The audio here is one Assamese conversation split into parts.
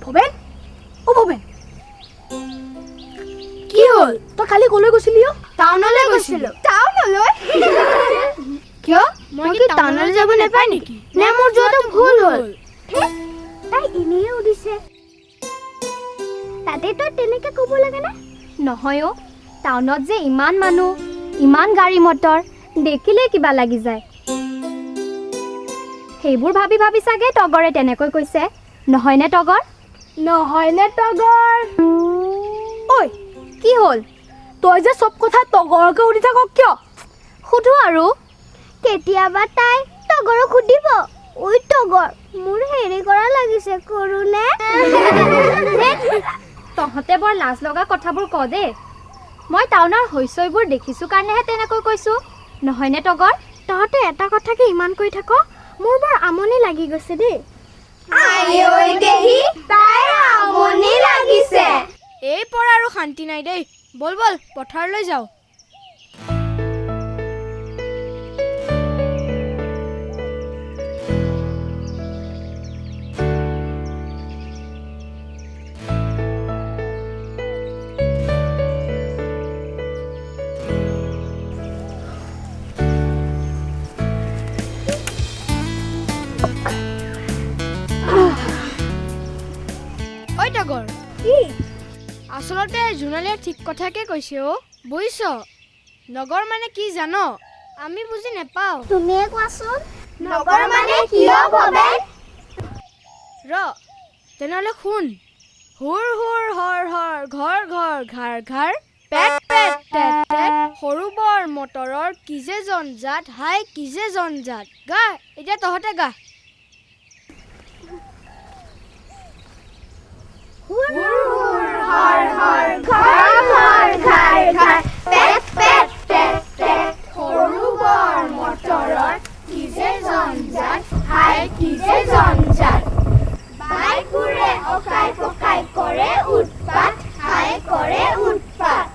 ভবেন ও ভবেন কি হল তই কালি কলৈ গৈছিলি টাউনলৈ গৈছিলো টাউনলৈ কিয় মই কি টাউনলৈ যাব নাপাই নেকি নে মোৰ যোৱাটো ভুল হল তাই এনেই উঠিছে তাতে তই তেনেকে ক'ব লাগে না নহয় অ' টাউনত যে ইমান মানুহ ইমান গাড়ী মটৰ দেখিলে কিবা লাগি যায় সেইবোৰ ভাবি ভাবি চাগে তগৰে তেনেকৈ কৈছে নহয়নে তগৰ ঐ কি হ'ল তই যে চব কথা তগৰকে উঠি থাক কিয় সুধো আৰু কেতিয়াবা তাই তগৰক সুধিব ঐ তগৰ মোৰ হেৰি কৰা লাগিছে কৰোনে তহঁতে বৰ লাজ লগা কথাবোৰ ক দেই মই টাউনৰ হৈছয়বোৰ দেখিছোঁ কাৰণেহে তেনেকৈ কৈছোঁ নহয়নে তগৰ তহঁতে এটা কথাকে ইমান কৈ থাক মোৰ বৰ আমনি লাগি গৈছে দেই আইঐ দেহি তাইৰ আমনি লাগিছে এই পৰা আৰু শান্তি নাই দেই বল বল পথাৰলৈ যাওঁ আচলতে জোনালীয়ে ঠিক কথাকে কৈছে অ বুজিছ নগৰ মানে কি জানো আমি বুজি নেপাও তুমিয়ে কোৱাচোন নগৰ মানে কিয় ভবে ৰ তেনেহলে শুন হুৰ হুৰ হৰ হৰ ঘৰ ঘৰ ঘাৰ ঘাৰ পেট পেট টেট টেট সৰু বৰ মটৰৰ কি যে জঞ্জাত হাই কি যে জঞ্জাত গা এতিয়া তহঁতে গা হুৰ হুৰ হৰ হৰ ঘৰ ঘৰ ঘাৰ ঘাৰ পেট পেট টেট টেট সৰু বৰ মটৰৰ কি যে জঞ্জাত হাই কি যে জঞ্জাত বাইকুৰে অকাই পকাই কৰে উৎপাত হাই কৰে উৎপাত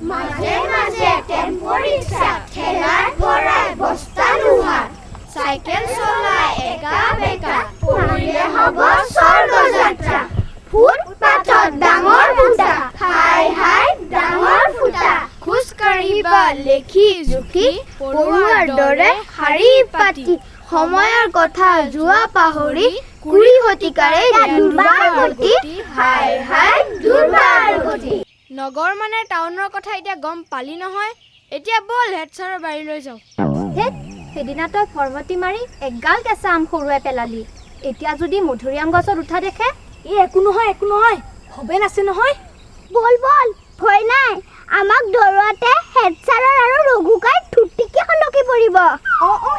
মাজে মাজে টেম্পো ৰিক্সা ঠেলাত ভৰাই বস্তা লোহাৰ চাইকেল চলাই একা বেকা পৰিলে হ'ব স্বৰ্গ যাত্ৰা ফুটপাথত ডাঙৰ ফুটা হাই হাই ডাঙৰ ফুটা খোজ কাঢ়িবা লেখি জুখি পৰুৱাৰ দৰে শাৰী পাতি সময়ৰ কথা যোৱা পাহৰি কুৰি শতিকাৰে দুৰ্বাৰ গতি হাই হাই দুৰ্বাৰ গতি নগৰ মানে টাউনৰ কথা এতিয়া গম পালি নহয় এতিয়া বল হেড ছাৰৰ বাৰীলৈ যাওঁ হেত সেইদিনা তই ফৰমতি মাৰি এগাল কেঁচা আম সৰুৱাই পেলালি এতিয়া যদি মধুৰিআম গছত উঠা দেখে একো নহয় ভবেন আছে নহয় বল বল ভয় নাই আমাক দৌৰাতে হেড ছাৰৰ আৰু ৰঘুকাই থুটিকে হলকি পৰিব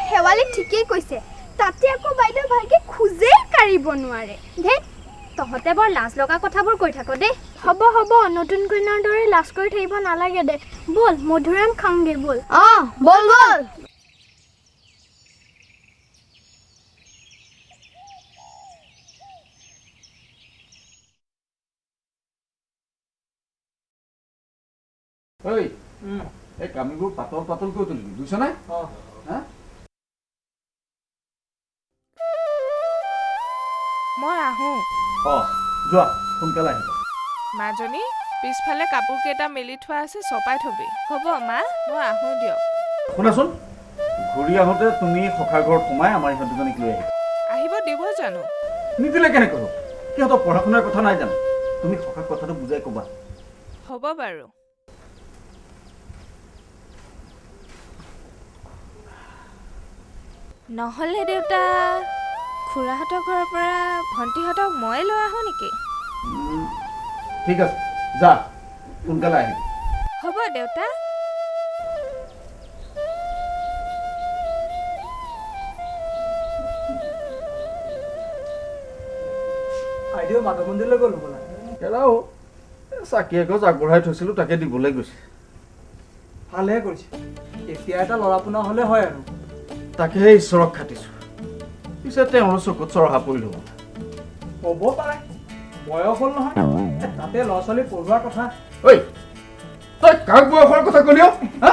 শেৱালি ঠিকেই কৈছে তাতে আকৌ বাইদেউ ভালকে খোজেই কাঢ়িব নোৱাৰে ধেত তহঁতে বৰ লাজ লগা কথাবোৰ কৈ থাক দেই হ'ব নতুন কইনাৰ দৰে লাজ কৰি থাকিব নালাগে দে বল মধুৰিআম খাওঁগে বল বল বল ঐ এই কামিবোৰ পাতল পাতল কৰি তুলিবি বুজিছ নে মই আহোঁ যোৱা সোনকালে আহিবা মাজনী পিছফালে কাপোৰ কেইটা মেলি থোৱা আছে চপাই থবি হ'ব মা মই আহোঁ দিয়ক শুনাচোন ঘূৰি আহোঁতে তুমি সখা ঘৰত সোমাই আমাৰ ইহঁত দুজনীক লৈ আহিব দিব জানো নিদিলে কেনেকৈ হ'ব সিহঁতৰ পঢ়া শুনাৰ কথা নাই জানো তুমি সখাক কথাটো বুজাই ক'বা হ'ব বাৰু নহ'লে দেউতা খুৰাহঁতৰ ঘৰৰ পৰা ভণ্টিহঁতক মই লৈ আহোঁ নেকি ঠিক আছে যা সোনকালে আহিবি হ'ব দেউতা আইদেউ মাধৱ মন্দিৰলৈ গ'লো বোলা এৰাও চাকি এগছ আগবঢ়াই থৈছিলোঁ তাকে দিবলৈ গৈছে ভালহে কৰিছে এতিয়া এটা ল'ৰা পোনা হ'লে হয় আৰু তাকেহে ঈশ্বৰক খাটিছোঁ পিছে তেওঁৰ চকুত চৰহা পৰিলোঁ হ'ব পাৰে বয়স হ'ল নহয় তাতে ল'ৰা ছোৱালী পঢ়োৱাৰ কথা ঐ তই কাক বয়সৰ কথা ক'লিও হা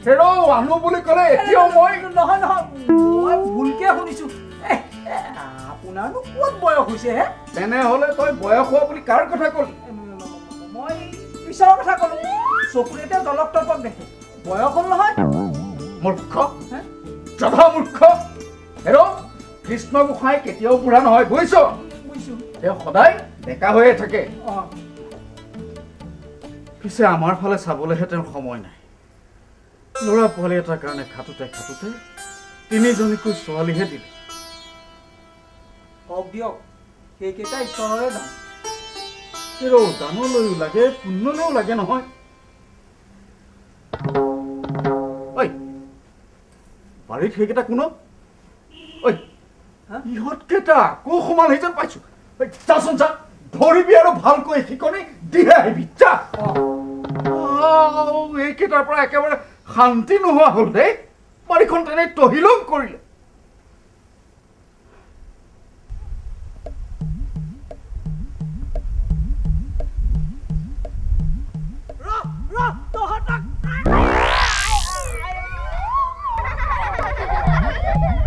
হেৰৌ আনো বুলি ক'লে এতিয়াও মই নহয় মই ভুলকে শুনিছোঁ আপোনাৰনো ক'ত বয়স হৈছে হে তেনেহ'লে তই বয়স হোৱা বুলি কাৰ কথা ক'লি মই ঈশ্বৰৰ কথা ক'লো চকুৰে এতিয়া জলক তপক দেখে বয়স হ'ল নহয় মূৰ্খ হে? জধা মূৰ্খ হেৰ কৃষ্ণ গোসাঁই কেতিয়াও বুঢ়া নহয় বুজিছ বুজিছোঁ তেওঁ সদায় ডেকা হৈয়ে থাকে অঁ পিছে আমাৰ ফালে চাবলৈহে তেওঁৰ সময় নাই ল'ৰা পোৱালি এটাৰ কাৰণে খাটোতে তিনিজনীকৈ ছোৱালীহে দিলে হওক দিয়ক সেইকেইটা ঈশ্বৰৰে দান হেৰ দানলৈও লাগে পুণ্যলৈও লাগে নহয় ঐ বাৰীত সেইকেইটা কোনো ঐ হা? ইহঁতকেইটা আকৌ সমান হৈ যেন পাইছো ঐ, যাচোন যা ধৰিবি আৰু ভালকৈ শিকনি দিহে আহিবি যা এইকেইটাৰ পৰা একেবাৰে শান্তি নোহোৱা হ'ল দেই বাৰীখন তেনে তহিলং কৰিলে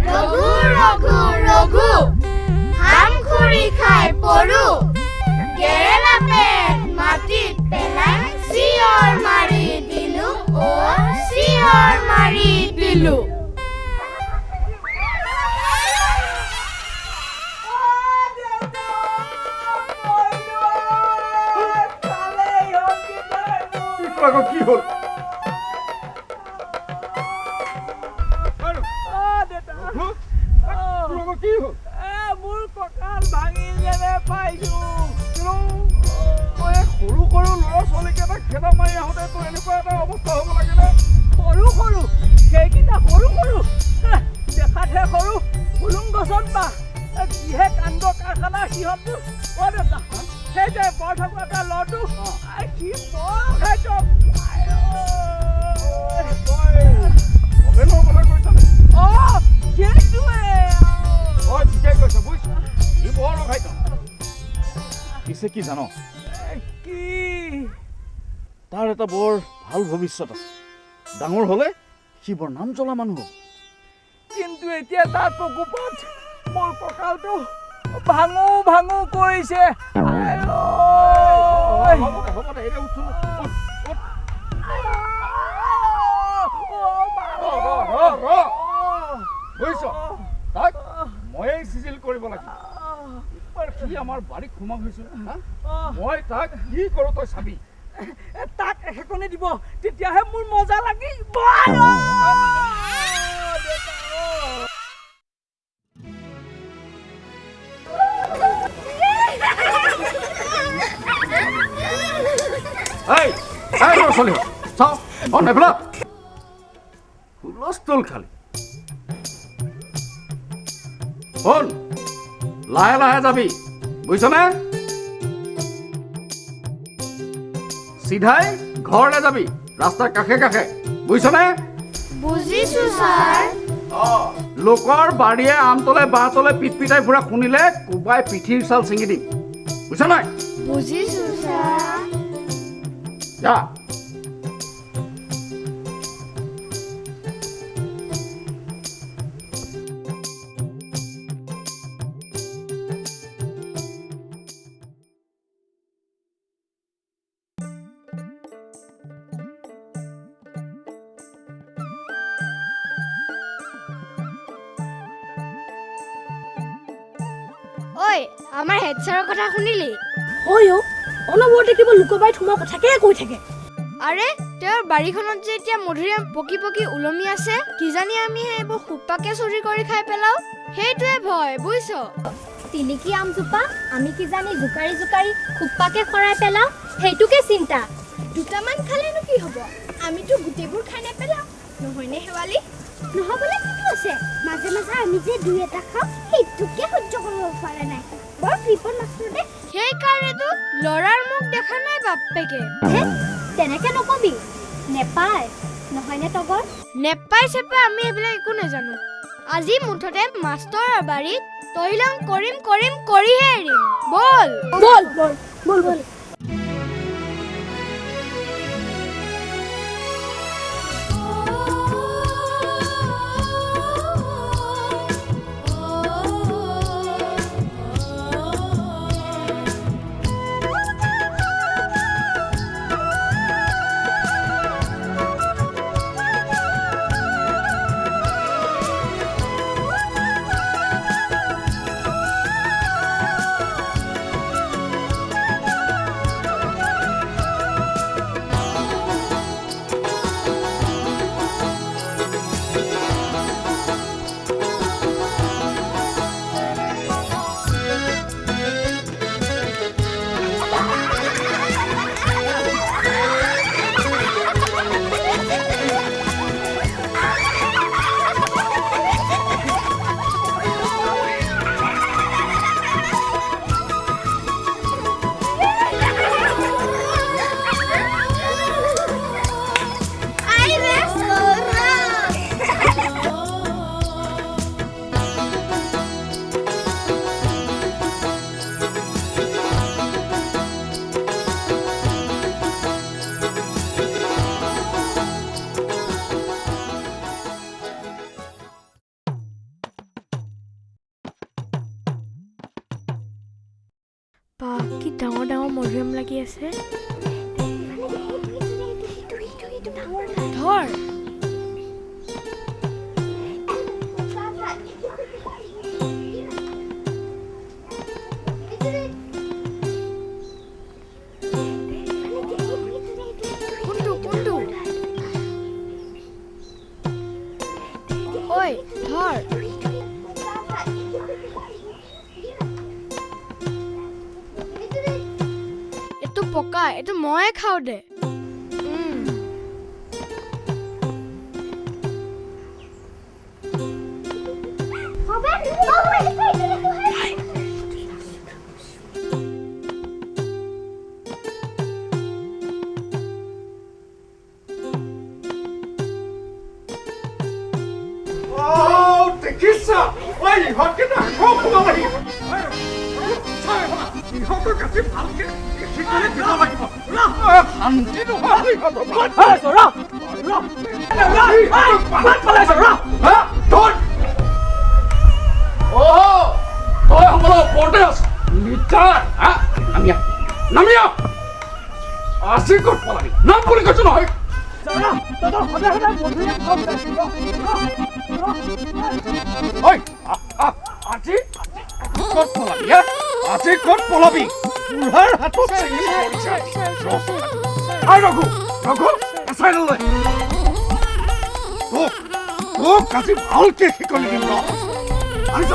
ৰঘু ৰঘু ৰঘু হাম খুৰি খাই পৰু গেৰেলা পেট মাটিত পেলাই চিঞৰ মাৰি দিলো চিঞৰ মাৰি দিলো আকৌ কি হ'ল কি হ'ল মোৰ কঁকাল ভাঙি যেনে পাইছো তই সৰু সৰু ল'ৰা ছোৱালীকেইটাক খেদা মাৰি আহোঁতে তোৰ এনেকুৱা এটা অৱস্থা হ'ব লাগে নে সৰু সেইকেইটা সৰু দেখাতহে সৰু হুলুং গছত বা যিহে কাণ্ড কাৰখানা সিহঁতবোৰ দেউতা সেই যে বৰ থকা এটা ল'ৰাটো সি বৰ খাইছো অভেনৰ কথা কৈছনে সেইটোৱে তই ঠিকেই কৈছ বুজিছ ই বৰ ৰখাইছ পিছে কি জান কি তাৰ এটা বৰ ভাল ভৱিষ্যত আছে ডাঙৰ হ'লে সি বৰ নাম জ্বলা মানুহ হ'ব কিন্তু এতিয়া তাৰ প্ৰকোপত মোৰ কঁকালটো ভাঙো কৰিছে হ'ব দে এতিয়া উঠ বুজিছ তাক ময়েই চিজিল কৰিব লাগিব এইবাৰ সি আমাৰ বাৰীত সোমাই গৈছে মই তাক কি কৰোঁ তই চাবি তাক এখেকনি দিব তেতিয়াহে মোৰ মজা লাগিব ল'ৰা ছোৱালী চাওঁ নেপেলা হুলস্থুল খালি শুন লাহে লাহে যাবি বুজিছনে চিধাই ঘৰলৈ যাবি ৰাস্তাৰ কাষে বুজিছনে বুজিছো ছাৰ লোকৰ বাৰীয়ে আমতলে বাঁহতলে পিটপিটাই ফুৰা শুনিলে কোবাই পিঠিৰ চাল ছিঙি দিম বুজিছ নাই বুজিছো ছাৰ যা ঐ আমাৰ হেড ছাৰৰ কথা শুনিলি অনবৰতে কিবা লুকুবাই সোমোৱা কথাকে কৈ থাকে আৰে তেওঁৰ বাৰীখনত যে এতিয়া মধুৰিআম পকি পকি ওলমি আছে কিজানি আমি সেইবোৰ খুপাকে চুৰি কৰি খাই পেলাও সেইটোৱে ভয় বুজিছ তিলিকি আমজোপা আমি কিজানি জোকাৰি খুপ্পাকে খৰাই পেলাও সেইটোকে চিন্তা দুটামান খালেনো কি হ'ব আমিতো গোটেইবোৰ খাই নেপেলাও নহয়নে শেৱালি নহ'বলৈ কিটো আছে মাজে মাজে আমি যে দুই এটা খাওঁ সেইটোকে সহ্য কৰিব পৰা নাই বৰ বিপদ মাছটো দে সেইকাৰণেতো ল'ৰাৰ মুখ দেখা নাই বাপেকে তেনেকে নকবি নেপায় নহয়নে তগৰ নেপাই চেপাই আমি এইবিলাক একো নাজানো আজি মুঠতে মাষ্টৰৰ বাৰীত তহিলং কৰিম কৰিহে এৰিম বল বল বা কি ডাঙৰ ডাঙৰ মধুৰিআম লাগি আছে ধৰ কোনটো ঐ ধৰ এইটো পকা এইটো ময়ে খাওঁ দে দেখিছা ঐ ইহঁতকেইটা আকৌ সোমাবাহি ইহঁতৰ কাটি ভালকে শিকালে দিব লাগিব শান্তি নোহোৱা ইহঁতৰ তই সকলো ওপৰতে আছ মিটাৰ নামিয়া আজি ক'ত পলাবি নাম বুলি কৈছো নহয় আজি ক'ত পলাবি আজি ক'ত পলাবি বুঢ়াৰ হাতত চেঙেলী পৰিছে ৰঘু এচাই নলয় তোক আজি ভালকে শিকনি দিম আনিছ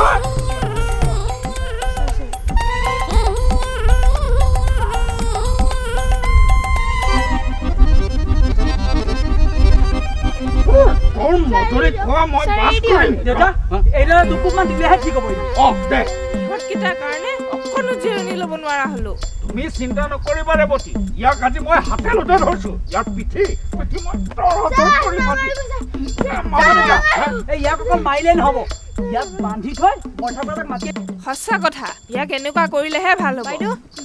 মধুৰি খোৱা মই বাস কৰিম দেউতা এইদৰে দুকুপমান দিলেহে ঠিক হ'ব দে ইহঁতকেইটাৰ কাৰণে অকণো জিৰণি ল'ব নোৱাৰা হ'লো তুমি চিন্তা নকৰিবা ৰেৱতী ইয়াক আজি মই হাতে লোতে ধৰিছো ইয়াৰ পিঠি মই তৰতৰ কৰি মাতি এই ইয়াক অকল মাৰিলেই নহ'ব ইয়াক বান্ধি থৈ বৰ্ষাপাৰাক মাতি সঁচা কথা ইয়াক এনেকুৱা কৰিলেহে ভাল হ'ব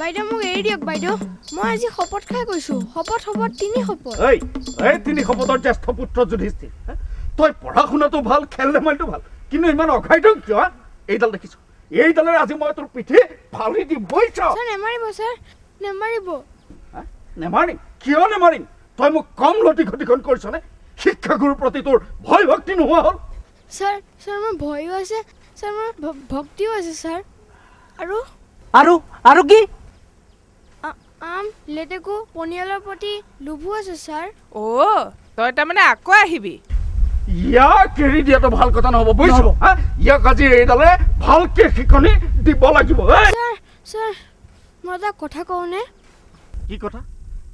বাইদেউ মোক এৰি দিয়ক বাইদেউ মই আজি শপত খাই কৈছো শপত 3 শপত এই 3 শপতৰ জ্যেষ্ঠ পুত্ৰ যুধিষ্ঠিৰ তই পঢ়া শুনাটো ভাল খেল ধেমালিটো ভাল কিন্তু ইমান অঘাইটো কিয় এইডাল দেখিছো এইডালেৰে আজি মই তোৰ পিঠি ফালি দিবই চাওঁ ছাৰ নেমাৰিব নেমাৰিম কিয় নেমাৰিম তই মোক কম লটি ঘটিখন কৰিছনে শিক্ষাগুৰুৰ প্ৰতি তোৰ ভয় ভক্তি নোহোৱা হ'ল ছাৰ মোৰ ভয়ো আছে ছাৰ মোৰ ভক্তিও আছে ছাৰ আৰু কি আম লেটেকু পনিয়ালৰ প্ৰতি লোভো আছে ছাৰ তই তাৰমানে আকৌ আহিবি ইয়াক এৰি দিয়াটো ভাল কথা নহ'ব বুজিছ ইয়াক আজি এইডালে ভালকে শিকনি দিব লাগিব ছাৰ মই এটা কথা কওঁনে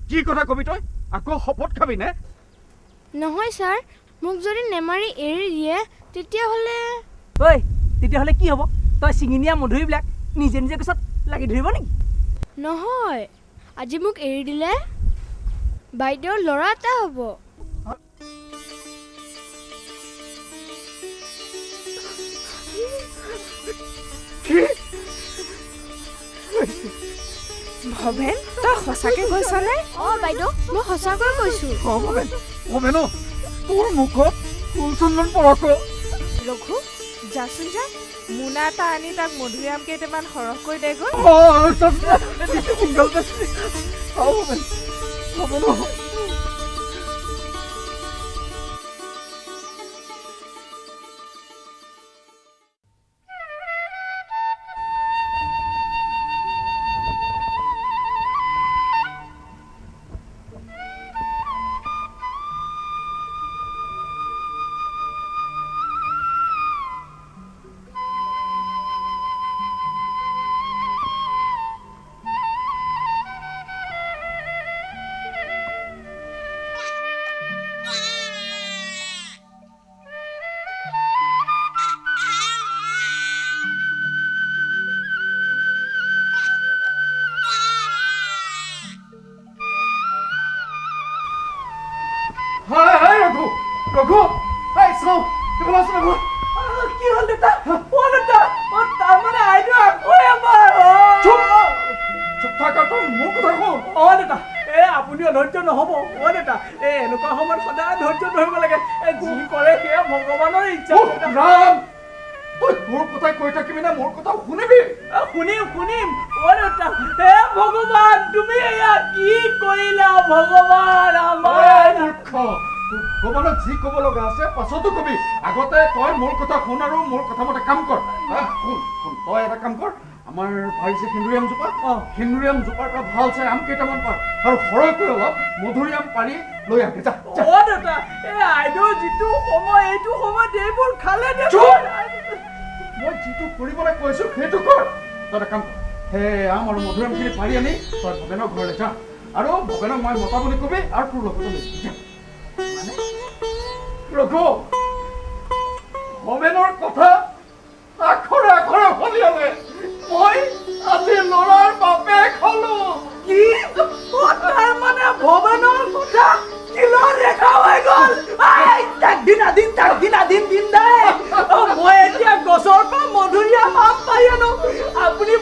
কি কথা কবি তই আকৌ শপত খাবি নে নহয় ছাৰ মোক যদি নেমাৰি এৰি দিয়ে তেতিয়াহ'লে কি হ'ব তই ছিঙি নিয়া মধুৰিবিলাক নিজে নিজে গছত লাগি ধৰিব নেকি নহয় আজি মোক এৰি দিলে বাইদেউৰ ল'ৰা এটা হ'ব ভৱেন তই সঁচাকে কৈছনে বাইদেউ মই সঁচাকৈ কৈছো ভৱেন তোৰ মুখত ফুলচন্দন পৰক ৰঘু যাচোন যা মোনা এটা আনি তাক মধুৰিআম কেইটামান সৰহকৈ দেগৈ ৰঘু চাওঁ কি হ'ল দেউতা তাৰমানে আইদেউ আকৌ এবাৰ চুপ থাকা তই মোৰ কথা শুন দেউতা আপুনি অধৈৰ্য নহ'ব দেউতা এনেকুৱা সময়ত সদায় ধৈৰ্য ধৰিব লাগে যি কৰে সেয়া ভগৱানৰ ইচ্ছা ৰাম তই তোৰ কথাই কৈ থাকিবি নে মোৰ কথা শুনিবি? শুনিম শুনিম অ দেউতা হে ভগৱান তুমি এয়া কি কৰিলা ভগৱান আমাৰ মূৰ্খ, তোক ভগৱানক যি ক'ব লগা আছে পাছতো কবি, আগতে তই মোৰ কথা শুন আৰু মোৰ কথা মতে কাম কৰ। শুন শুন, তই এটা কাম কৰ, আমাৰ বাৰীত যে সেন্দুৰীয়াম জোপা, সেন্দুৰীয়াম জোপাৰ পৰা ভাল চাই আম কেইটামান পাৰ আৰু সৰহকৈ অলপ মধুৰিআম পাৰি লৈ আহে। যা যা। অ দেউতা এই আইদেউ যিটো সময় এইটো সময়ত এইবোৰ খালে চুপ! মই যিটো কৰিবলৈ কৈছো সেইটো কৰ। তই এটা কাম কৰ, সেই আম আৰু মধুৰিআমখিনি পাৰি আনি তই ভৱেনৰ ঘৰলৈ যা আৰু ভৱেনক মই মতা বুলি কবি আৰু তোৰ লগতে লৈ যা। মানে ৰঘু, ভৱেনৰ কথা আখৰে আখৰে ফলিয়ালে মই আজি ল'ৰাৰ বাপেক হলো। কি তাৰ মানে ভৱেনৰ কথা কিলো ৰেখা হৈ গ'ল। তাক দিন আদিন দিন দে মই এতিয়া গছৰ পৰা মধুৰিআম আম পাই আনো আপুনি